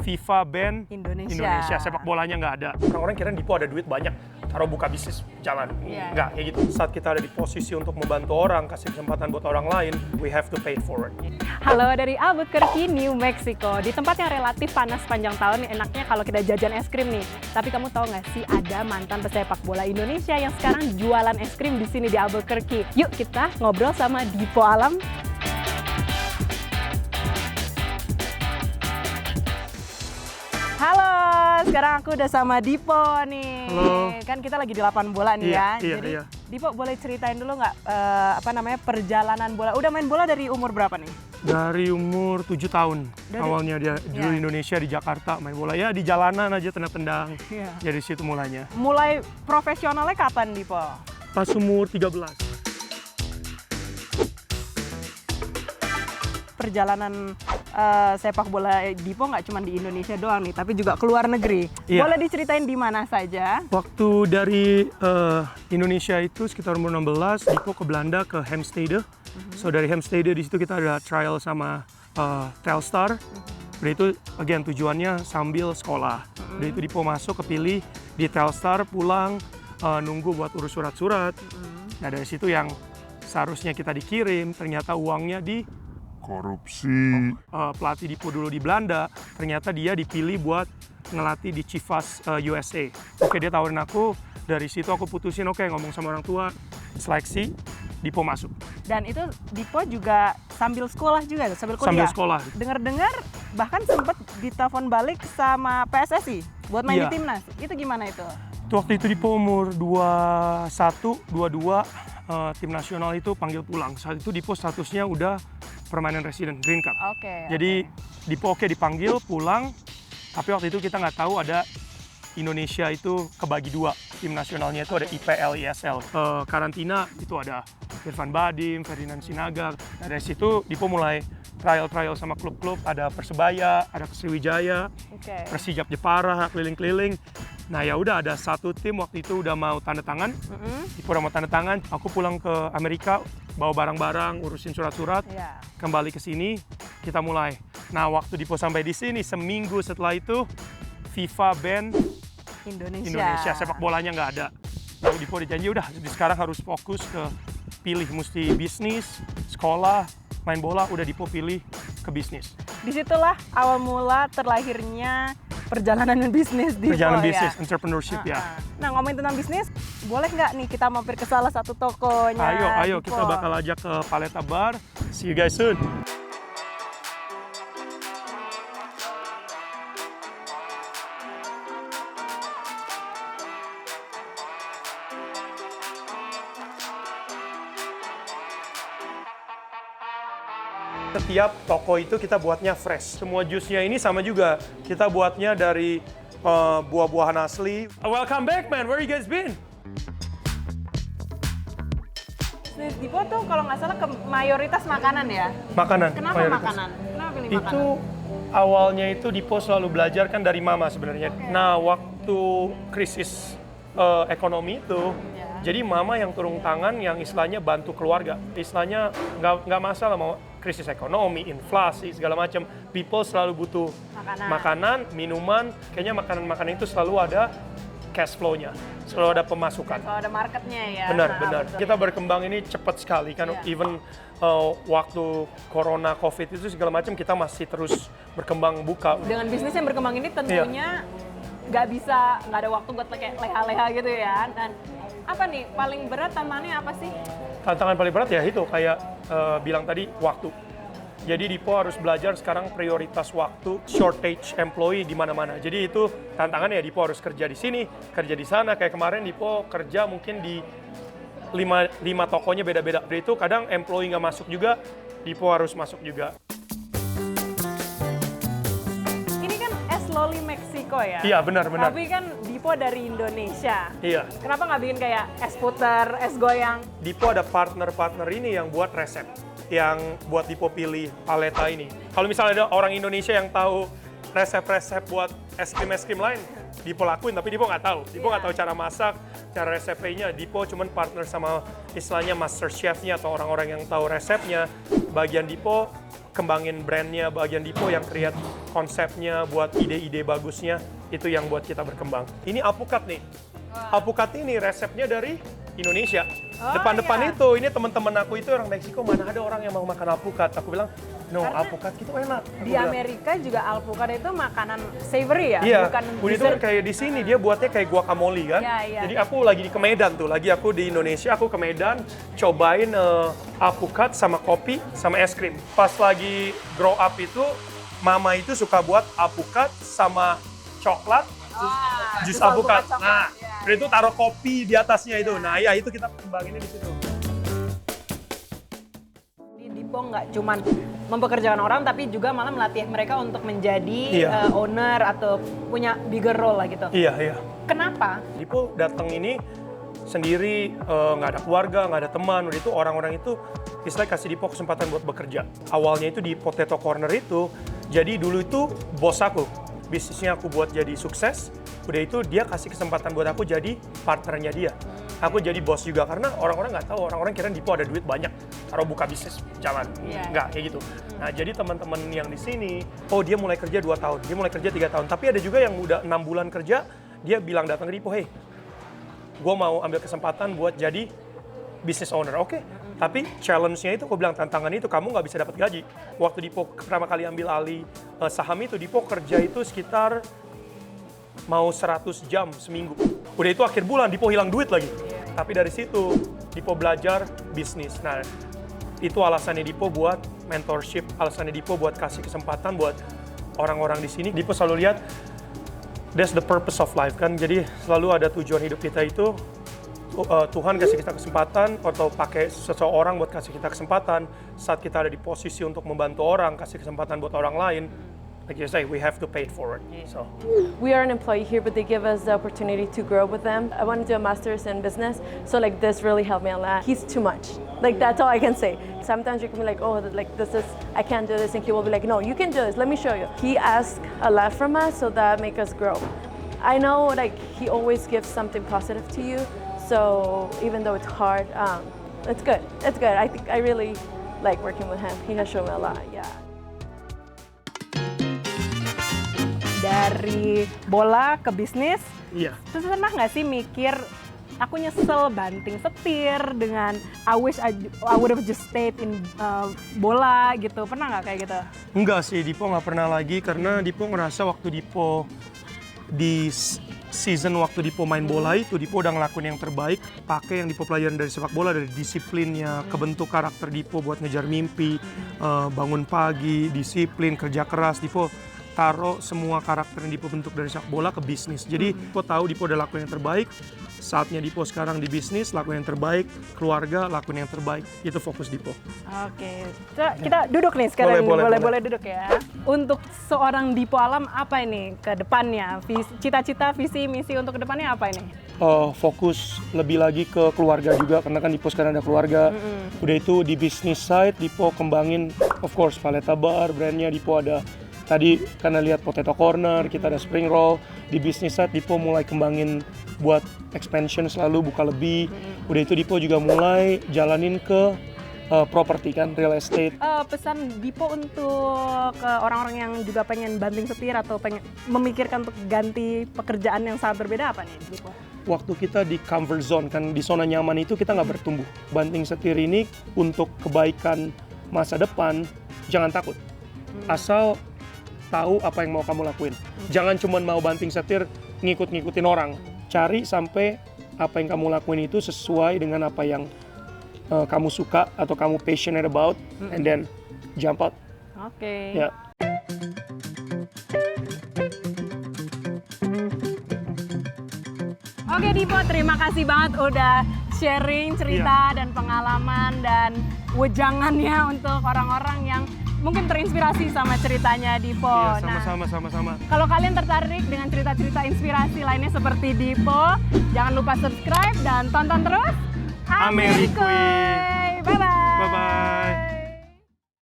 FIFA ban Indonesia. Sepak bolanya nggak ada. Orang-orang kira Dipo ada duit banyak, taruh buka bisnis jalan. Nggak, kayak gitu. Saat kita ada di posisi untuk membantu orang, kasih kesempatan buat orang lain, we have to pay it forward. Halo dari Albuquerque, New Mexico. Di tempat yang relatif panas sepanjang tahun, enaknya kalau kita jajan es krim nih. Tapi kamu tahu nggak sih, ada mantan pesepak bola Indonesia yang sekarang jualan es krim di sini di Albuquerque. Yuk kita ngobrol sama Dipo Alam. Halo, sekarang aku udah sama Dipo nih. Halo. Kan kita lagi di lapangan bola nih Iya, ya. iya, Jadi iya. Dipo boleh ceritain dulu nggak perjalanan bola? Udah main bola dari umur berapa nih? Dari umur 7 tahun. Awalnya dia dulu di Indonesia, di Jakarta main bola. Ya di jalanan aja tendang-tendang. Iya. Jadi situ mulainya. Mulai profesionalnya kapan Dipo? Pas umur 13. Perjalanan sepak bola Dipo nggak cuma di Indonesia doang nih, tapi juga ke luar negeri. Iya. Boleh diceritain di mana saja? Waktu dari Indonesia itu sekitar umur 16, Dipo ke Belanda, ke Heemstede. So dari Heemstede di situ kita ada trial sama Telstar. Udah itu again tujuannya sambil sekolah. Udah itu Dipo masuk, kepilih di Telstar, pulang nunggu buat urus surat-surat. Nah dari situ yang seharusnya kita dikirim, ternyata uangnya di korupsi. pelatih Dipo dulu di Belanda, ternyata dia dipilih buat ngelatih di Chivas USA. Oke, dia tawarin aku, dari situ aku putusin oke, ngomong sama orang tua, seleksi, Dipo masuk. Dan itu Dipo juga sambil sekolah juga, sambil kuliah? Sambil sekolah. Dengar-dengar bahkan sempet ditelepon balik sama PSSI buat main Iya. di timnas. Itu gimana itu? Waktu itu Dipo umur 21, 22, tim nasional itu panggil pulang. Saat itu Dipo statusnya udah permanent resident, green card. Oke. Jadi Dipo dipanggil pulang, tapi waktu itu kita nggak tahu ada Indonesia itu kebagi dua. Tim nasionalnya itu ada IPL, ISL. Karantina itu ada Irfan Badim, Ferdinand Sinaga. Nah, dari situ Dipo mulai trial sama klub-klub, ada Persebaya, ada Sriwijaya, Oke. Persijap Jepara, keliling-keliling. Nah ya udah ada satu tim waktu itu udah mau tanda tangan, Dipo udah mau tanda tangan, aku pulang ke Amerika, bawa barang-barang, urusin surat-surat, Iya. kembali ke sini, kita mulai. Nah waktu Dipo sampai di sini, seminggu setelah itu FIFA ban Indonesia, sepak bolanya nggak ada. Lalu Dipo dijanji udah, sekarang harus fokus ke pilih, mesti bisnis, sekolah, main bola, udah Dipo pilih ke bisnis. Disitulah awal mula terlahirnya perjalanan bisnis Dipo Perjalanan ya? bisnis, entrepreneurship ya. Nah ngomongin tentang bisnis, boleh nggak nih kita mampir ke salah satu tokonya Ayo Dipo? kita bakal ajak ke Paleta Bar. See you guys soon. Setiap toko itu kita buatnya fresh. Semua jusnya ini sama juga. Kita buatnya dari buah-buahan asli. Welcome back, man. Where you guys been? Bisnis Dipo tuh kalau nggak salah ke mayoritas makanan ya? Makanan. Kenapa mayoritas. makanan? Kenapa pilih makanan? Itu awalnya itu Dipo selalu belajar kan dari mama sebenarnya. Nah, waktu krisis ekonomi itu, jadi mama yang turun tangan yang istilahnya bantu keluarga. Istilahnya nggak masalah mau krisis ekonomi, inflasi, segala macam. People selalu butuh makanan, minuman. Kayaknya makanan-makanan itu selalu ada cash flow-nya, selalu ada pemasukan. Kalau ada marketnya ya? Benar, Nah, benar. betul. Kita berkembang ini cepat sekali kan, Iya. even waktu corona, covid itu segala macam kita masih terus berkembang buka. Dengan bisnis yang berkembang ini Iya. tentunya nggak ada waktu buat kayak leha-leha gitu ya. Dan apa nih paling berat tantangannya apa sih? Tantangan paling berat ya itu kayak bilang tadi waktu. Jadi Dipo harus belajar sekarang prioritas waktu, shortage employee di mana-mana. Jadi itu tantangannya ya, Dipo harus kerja di sini, kerja di sana. Kayak kemarin Dipo kerja mungkin di 5 tokonya beda-beda. Jadi itu kadang employee nggak masuk juga, Dipo harus masuk juga. Ini kan es loli Meksiko ya? Iya, benar-benar. Tapi kan Dipo dari Indonesia. Iya. Kenapa nggak bikin kayak es puter, es goyang? Dipo ada partner-partner ini yang buat resep, yang buat Dipo pilih Paleta ini. Kalau misalnya ada orang Indonesia yang tahu resep-resep buat es krim lain, Dipo lakuin, tapi Dipo nggak tahu. Dipo nggak tahu cara masak, cara resepnya. Dipo cuman partner sama istilahnya master chef-nya atau orang-orang yang tahu resepnya. Bagian Dipo kembangin brandnya bagian Dipo, yang create konsepnya, buat ide-ide bagusnya, itu yang buat kita berkembang. Ini alpukat nih. Alpukat ini resepnya dari Indonesia. Depan-depan itu, ini teman-teman aku itu orang Meksiko, mana ada orang yang mau makan alpukat. Aku bilang, no, Karena alpukat itu enak. Di Amerika juga alpukat itu makanan savory ya, Iya, bukan itu dessert. kayak di sini dia buatnya kayak guacamole kan. Iya. Jadi aku lagi ke Medan tuh, lagi aku di Indonesia, aku ke Medan cobain alpukat sama kopi sama es krim. Pas lagi grow up itu, mama itu suka buat alpukat sama coklat, jus alpukat. Nah, udah itu taruh kopi di atasnya itu. Nah, ya itu kita kembanginnya di situ. Dipo nggak cuman mempekerjakan orang, tapi juga malah melatih mereka untuk menjadi owner atau punya bigger role lah gitu. Iya. Kenapa? Dipo datang ini sendiri, nggak ada keluarga, nggak ada teman. Udah itu orang-orang itu istilahnya kasih Dipo kesempatan buat bekerja. Awalnya itu di Potato Corner itu, jadi dulu itu bos aku. Bisnisnya aku buat jadi sukses, udah itu dia kasih kesempatan buat aku jadi partnernya dia. Aku jadi bos juga, karena orang-orang nggak tahu, orang-orang kira Dipo ada duit banyak, taruh buka bisnis jalan. Nggak, kayak gitu. Nah, jadi teman-teman yang di sini, oh dia mulai kerja 2 tahun, dia mulai kerja 3 tahun. Tapi ada juga yang udah 6 bulan kerja, dia bilang datang ke Dipo, hey, gue mau ambil kesempatan buat jadi business owner. Oke. Tapi challenge-nya itu, aku bilang tantangan itu, kamu nggak bisa dapat gaji. Waktu Dipo pertama kali ambil alih saham itu, Dipo kerja itu sekitar mau 100 jam seminggu. Udah itu akhir bulan, Dipo hilang duit lagi. Tapi dari situ, Dipo belajar bisnis. Nah, itu alasannya Dipo buat mentorship, alasannya Dipo buat kasih kesempatan buat orang-orang di sini. Dipo selalu lihat, that's the purpose of life kan. Jadi selalu ada tujuan hidup kita itu, Tuhan kasih kita kesempatan atau pakai seseorang buat kasih kita kesempatan saat kita ada di posisi untuk membantu orang, kasih kesempatan buat orang lain. Like you say, we have to pay it forward. So We are an employee here, but they give us the opportunity to grow with them. I want to do a master's in business, so like this really helped me a lot. He's too much. Like that's all I can say. Sometimes you can be like, oh, like this is, I can't do this, and he will be like, no, you can do this. Let me show you. He asks a lot from us, so that make us grow. I know like he always gives something positive to you, so even though it's hard, it's good. It's good. I think I really like working with him. He has shown me a lot. Yeah. Dari bola ke bisnis, iya. terus pernah nggak sih mikir, aku nyesel banting setir dengan I wish I would have just stayed in bola gitu, pernah nggak kayak gitu? Enggak sih, Dipo nggak pernah lagi, karena Dipo ngerasa waktu Dipo di season waktu Dipo main bola itu, Dipo udah ngelakuin yang terbaik, pakai yang Dipo pelajaran dari sepak bola, dari disiplinnya, kebentuk karakter Dipo buat ngejar mimpi, bangun pagi, disiplin, kerja keras. Dipo taruh semua karakter yang Dipo bentuk dari sepak bola ke bisnis. Jadi Dipo tahu Dipo udah lakuin yang terbaik, saatnya Dipo sekarang di bisnis, lakuin yang terbaik, keluarga, lakuin yang terbaik. Itu fokus Dipo. Oke, kita duduk nih sekarang, boleh duduk ya. Untuk seorang Dipo Alam, apa ini ke depannya? Cita-cita, visi, misi untuk ke depannya apa ini? Fokus lebih lagi ke keluarga juga, karena kan Dipo sekarang ada keluarga. Udah itu di bisnis side, Dipo kembangin, of course, Paleta Bar, brandnya Dipo ada. Tadi karena lihat Potato Corner, kita ada Spring Roll. Di bisnis side, Dipo mulai kembangin buat expansion, selalu buka lebih. Udah itu Dipo juga mulai jalanin ke properti kan, real estate. Pesan Dipo untuk ke orang-orang yang juga pengen banting setir atau pengen memikirkan untuk ganti pekerjaan yang sangat berbeda, apa nih Dipo? Waktu kita di comfort zone, kan di zona nyaman itu kita nggak bertumbuh. Banting setir ini untuk kebaikan masa depan, jangan takut. Asal tahu apa yang mau kamu lakuin. Jangan cuma mau banting setir ngikut-ngikutin orang. Cari sampai apa yang kamu lakuin itu sesuai dengan apa yang kamu suka atau kamu passionate about, and then jump out. Oke. Ya. Oke Dipo, terima kasih banget udah sharing cerita dan pengalaman dan wejangannya untuk orang-orang yang mungkin terinspirasi sama ceritanya Dipo. Iya, sama-sama. Kalau kalian tertarik dengan cerita-cerita inspirasi lainnya seperti Dipo, jangan lupa subscribe dan tonton terus Amerikui. Bye-bye. Bye-bye.